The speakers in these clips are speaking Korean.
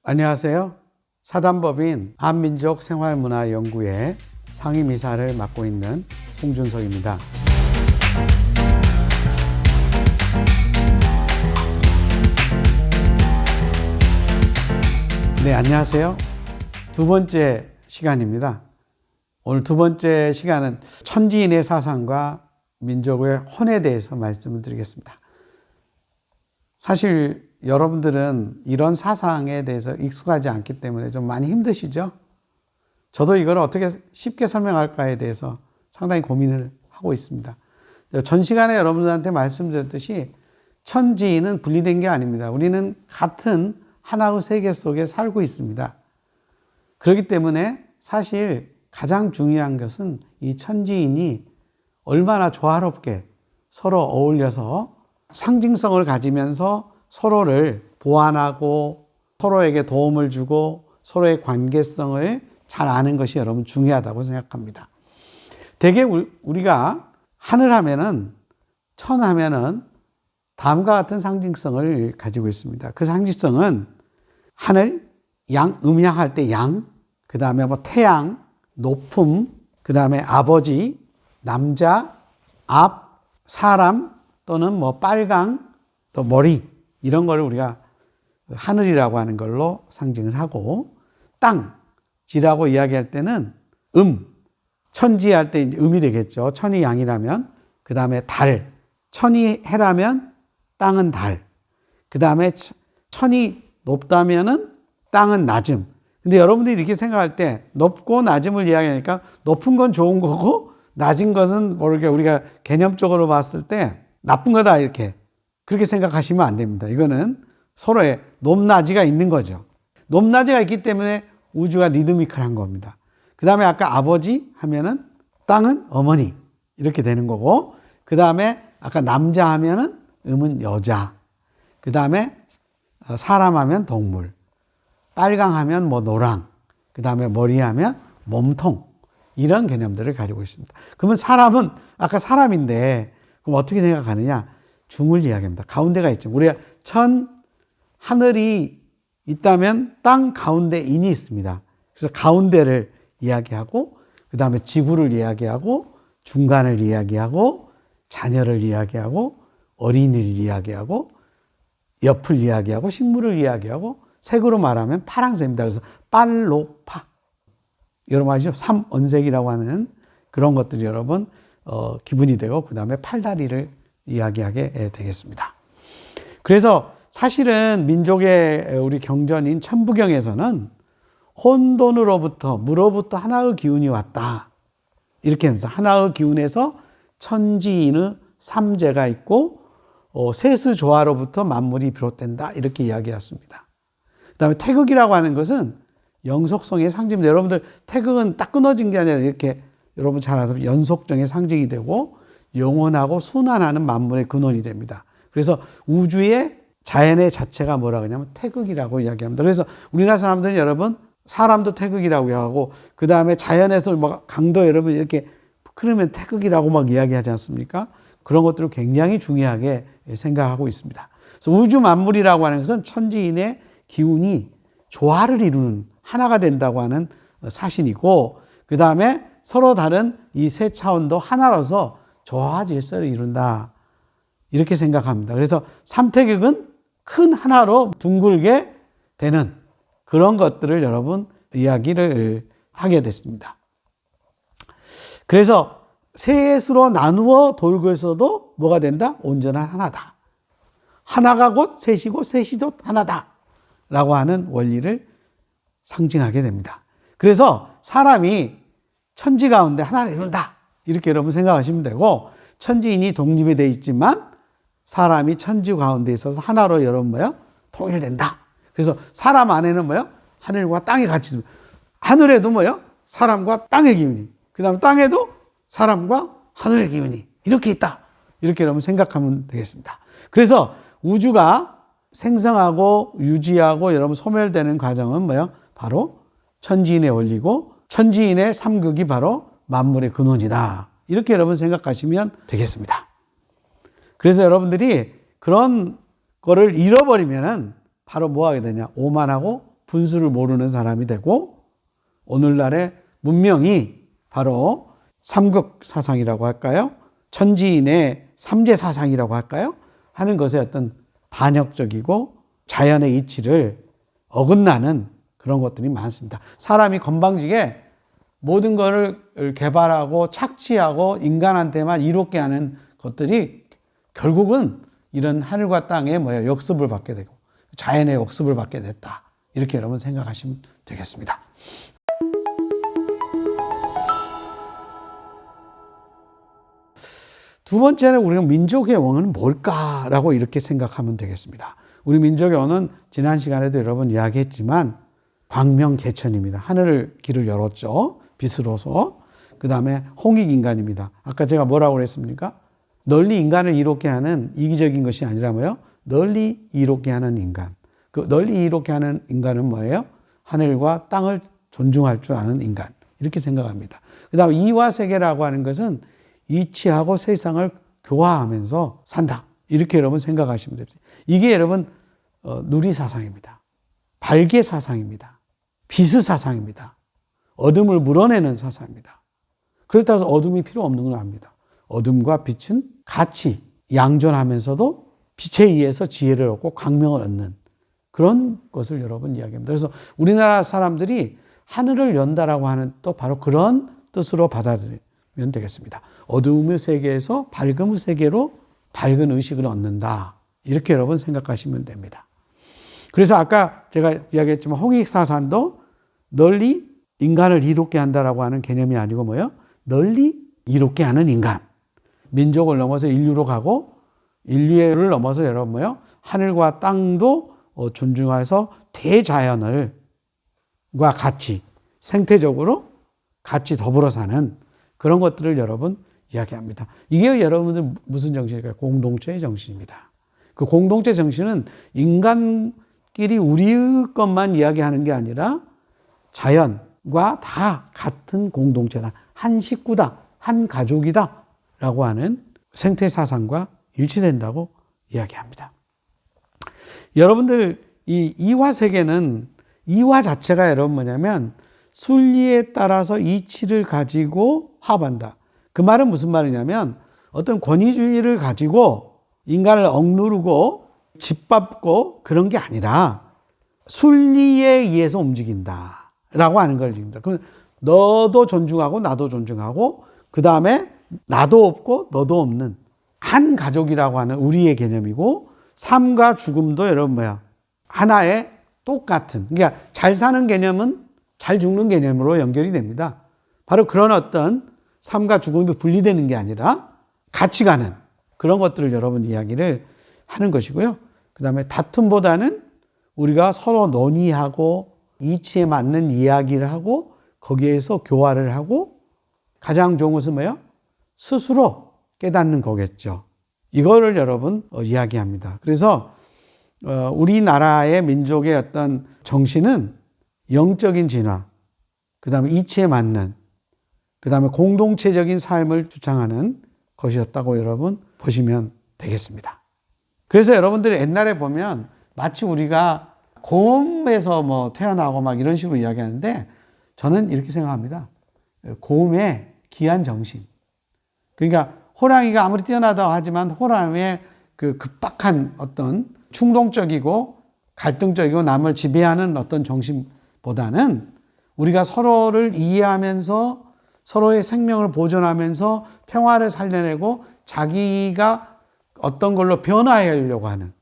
안녕하세요. 사단법인 한민족생활문화연구회 상임이사를 맡고 있는 송준석입니다. 네, 안녕하세요. 두 번째 시간입니다. 오늘 두 번째 시간은 천지인의 사상과 민족의 혼에 대해서 말씀을 드리겠습니다. 사실 여러분들은 이런 사상에 대해서 익숙하지 않기 때문에 좀 많이 힘드시죠? 저도 이걸 어떻게 쉽게 설명할까에 대해서 상당히 고민을 하고 있습니다. 전 시간에 여러분들한테 말씀드렸듯이 천지인은 분리된 게 아닙니다. 우리는 같은 하나의 세계 속에 살고 있습니다. 그렇기 때문에 사실 가장 중요한 것은 이 천지인이 얼마나 조화롭게 서로 어울려서 상징성을 가지면서 서로를 보완하고 서로에게 도움을 주고 서로의 관계성을 잘 아는 것이 여러분 중요하다고 생각합니다. 대개 우리가 하늘 하면은 천 하면은 다음과 같은 상징성을 가지고 있습니다. 그 상징성은 하늘, 양, 음양할 때 양, 그 다음에 태양, 높음, 그 다음에 아버지, 남자, 앞, 사람, 또는 빨강, 또 머리, 이런 거를 우리가 하늘이라고 하는 걸로 상징을 하고, 땅, 지라고 이야기할 때는 천지 할 때 음이 되겠죠. 천이 양이라면. 그 다음에 달, 천이 해라면 땅은 달. 그 다음에 천이 높다면은 땅은 낮음. 근데 여러분들이 이렇게 생각할 때 높고 낮음을 이야기하니까 높은 건 좋은 거고 낮은 것은 모르게 우리가 개념적으로 봤을 때 나쁜 거다 이렇게 그렇게 생각하시면 안 됩니다. 이거는 서로의 높낮이가 있는 거죠. 높낮이가 있기 때문에 우주가 리드미컬한 겁니다. 그 다음에 아까 아버지 하면은 땅은 어머니 이렇게 되는 거고, 그 다음에 아까 남자 하면은 음은 여자, 그 다음에 사람 하면 동물, 빨강 하면 노랑, 그 다음에 머리 하면 몸통, 이런 개념들을 가지고 있습니다. 그러면 사람은 아까 사람인데 그럼 어떻게 생각하느냐? 중을 이야기합니다. 가운데가 있죠. 우리가 하늘이 있다면 땅 가운데 인이 있습니다. 그래서 가운데를 이야기하고, 그 다음에 지구를 이야기하고, 중간을 이야기하고, 자녀를 이야기하고, 어린이를 이야기하고, 옆을 이야기하고, 식물을 이야기하고, 색으로 말하면 파랑색입니다. 그래서 빨로파. 여러분 아시죠? 삼원색이라고 하는 그런 것들이 여러분 기분이 되고, 그 다음에 팔다리를 이야기하게 되겠습니다. 그래서 사실은 민족의 우리 경전인 천부경에서는 혼돈으로부터, 무로부터 하나의 기운이 왔다. 이렇게 합니다. 하나의 기운에서 천지인의 삼재가 있고, 세수 조화로부터 만물이 비롯된다. 이렇게 이야기했습니다. 그 다음에 태극이라고 하는 것은 영속성의 상징입니다. 여러분들 태극은 딱 끊어진 게 아니라 이렇게 여러분 잘 아시는 연속성의 상징이 되고 영원하고 순환하는 만물의 근원이 됩니다. 그래서 우주의 자연의 자체가 뭐라 그러냐면 태극이라고 이야기합니다. 그래서 우리나라 사람들은 여러분 사람도 태극이라고 하고, 그 다음에 자연에서 강도 여러분 이렇게 그러면 태극이라고 이야기하지 않습니까? 그런 것들을 굉장히 중요하게 생각하고 있습니다. 그래서 우주 만물이라고 하는 것은 천지인의 기운이 조화를 이루는 하나가 된다고 하는 사실이고, 그 다음에 서로 다른 이 세 차원도 하나로서 조화 질서를 이룬다. 이렇게 생각합니다. 그래서 삼태극은 큰 하나로 둥글게 되는 그런 것들을 여러분 이야기를 하게 됐습니다. 그래서 셋으로 나누어 돌고 있어도 뭐가 된다? 온전한 하나다. 하나가 곧 셋이고 셋이 곧 하나다. 라고 하는 원리를 상징하게 됩니다. 그래서 사람이 천지 가운데 하나를 이룬다. 이렇게 여러분 생각하시면 되고, 천지인이 독립이 되어 있지만 사람이 천지 가운데 있어서 하나로 여러분 통일된다. 그래서 사람 안에는 하늘과 땅이 같이 있습니다. 하늘에도 사람과 땅의 기운이, 그 다음에 땅에도 사람과 하늘의 기운이 이렇게 있다. 이렇게 여러분 생각하면 되겠습니다. 그래서 우주가 생성하고 유지하고 여러분 소멸되는 과정은 바로 천지인의 원리고, 천지인의 삼극이 바로 만물의 근원이다. 이렇게 여러분 생각하시면 되겠습니다. 그래서 여러분들이 그런 거를 잃어버리면은 바로 뭐 하게 되냐? 오만하고 분수를 모르는 사람이 되고 오늘날의 문명이 바로 삼극 사상이라고 할까요? 천지인의 삼재 사상이라고 할까요? 하는 것에 어떤 반역적이고 자연의 이치를 어긋나는 그런 것들이 많습니다. 사람이 건방지게 모든 것을 개발하고 착취하고 인간한테만 이롭게 하는 것들이 결국은 이런 하늘과 땅의 역습을 받게 되고 자연의 역습을 받게 됐다. 이렇게 여러분 생각하시면 되겠습니다. 두 번째는 우리가 민족의 원은 뭘까라고 이렇게 생각하면 되겠습니다. 우리 민족의 원은 지난 시간에도 여러분 이야기했지만 광명계천입니다. 하늘 길을 열었죠. 빛으로서. 그 다음에 홍익인간입니다. 아까 제가 뭐라고 그랬습니까? 널리 인간을 이롭게 하는 이기적인 것이 아니라 뭐예요? 널리 이롭게 하는 인간. 그 널리 이롭게 하는 인간은 뭐예요? 하늘과 땅을 존중할 줄 아는 인간. 이렇게 생각합니다. 그 다음에 이화세계라고 하는 것은 이치하고 세상을 교화하면서 산다. 이렇게 여러분 생각하시면 됩니다. 이게 여러분 누리사상입니다. 발계사상입니다. 비스사상입니다. 어둠을 물어내는 사상입니다. 그렇다고 해서 어둠이 필요 없는 건 아닙니다. 어둠과 빛은 같이 양존하면서도 빛에 의해서 지혜를 얻고 광명을 얻는 그런 것을 여러분 이야기합니다. 그래서 우리나라 사람들이 하늘을 연다라고 하는 또 바로 그런 뜻으로 받아들이면 되겠습니다. 어둠의 세계에서 밝음의 세계로 밝은 의식을 얻는다. 이렇게 여러분 생각하시면 됩니다. 그래서 아까 제가 이야기했지만 홍익사상도 널리 인간을 이롭게 한다라고 하는 개념이 아니고 뭐예요? 널리 이롭게 하는 인간. 민족을 넘어서 인류로 가고 인류를 넘어서 여러분 뭐예요? 하늘과 땅도 존중해서 대자연과 같이 생태적으로 같이 더불어 사는 그런 것들을 여러분 이야기합니다. 이게 여러분들 무슨 정신일까요? 공동체의 정신입니다. 그 공동체 정신은 인간끼리 우리의 것만 이야기하는 게 아니라 자연과 다 같은 공동체다. 한 식구다. 한 가족이다. 라고 하는 생태 사상과 일치된다고 이야기합니다. 여러분들 이 이화 세계는 이화 자체가 여러분 뭐냐면 순리에 따라서 이치를 가지고 화합한다. 그 말은 무슨 말이냐면 어떤 권위주의를 가지고 인간을 억누르고 짓밟고 그런 게 아니라 순리에 의해서 움직인다 라고 하는 걸 얘기합니다. 그럼 너도 존중하고 나도 존중하고 그 다음에 나도 없고 너도 없는 한 가족이라고 하는 우리의 개념이고 삶과 죽음도 여러분 뭐야 하나의 똑같은 그러니까 잘 사는 개념은 잘 죽는 개념으로 연결이 됩니다. 바로 그런 어떤 삶과 죽음이 분리되는 게 아니라 같이 가는 그런 것들을 여러분 이야기를 하는 것이고요. 그 다음에 다툼보다는 우리가 서로 논의하고 이치에 맞는 이야기를 하고 거기에서 교화를 하고 가장 좋은 것은 뭐예요? 스스로 깨닫는 거겠죠. 이거를 여러분 이야기합니다. 그래서 우리나라의 민족의 어떤 정신은 영적인 진화, 그 다음에 이치에 맞는, 그 다음에 공동체적인 삶을 주창하는 것이었다고 여러분 보시면 되겠습니다. 그래서 여러분들이 옛날에 보면 마치 우리가 곰에서 태어나고 막 이런 식으로 이야기하는데 저는 이렇게 생각합니다. 곰의 귀한 정신. 그러니까 호랑이가 아무리 뛰어나다고 하지만 호랑이의 그 급박한 어떤 충동적이고 갈등적이고 남을 지배하는 어떤 정신보다는 우리가 서로를 이해하면서 서로의 생명을 보존하면서 평화를 살려내고 자기가 어떤 걸로 변화하려고 하는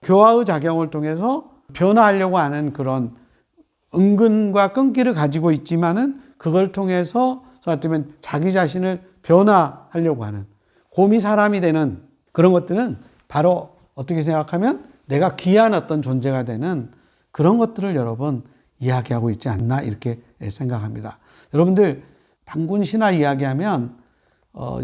교화의 작용을 통해서 변화하려고 하는 그런 은근과 끈기를 가지고 있지만은 그걸 통해서 어쩌면 자기 자신을 변화하려고 하는 곰이 사람이 되는 그런 것들은 바로 어떻게 생각하면 내가 귀한 어떤 존재가 되는 그런 것들을 여러분 이야기하고 있지 않나 이렇게 생각합니다. 여러분들 단군 신화 이야기하면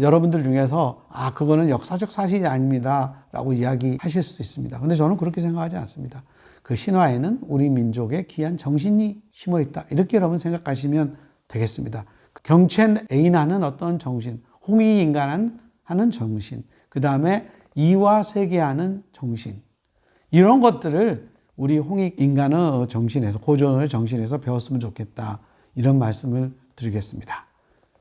여러분들 중에서 그거는 역사적 사실이 아닙니다 라고 이야기하실 수도 있습니다. 근데 저는 그렇게 생각하지 않습니다. 그 신화에는 우리 민족의 귀한 정신이 심어 있다 이렇게 여러분 생각하시면 되겠습니다. 경첸 애인하는 어떤 정신, 홍익인간 하는 정신, 그 다음에 이화세계하는 정신 이런 것들을 우리 홍익 인간의 정신에서, 고전의 정신에서 배웠으면 좋겠다. 이런 말씀을 드리겠습니다.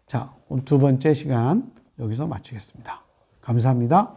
자, 오늘 두 번째 시간 여기서 마치겠습니다. 감사합니다.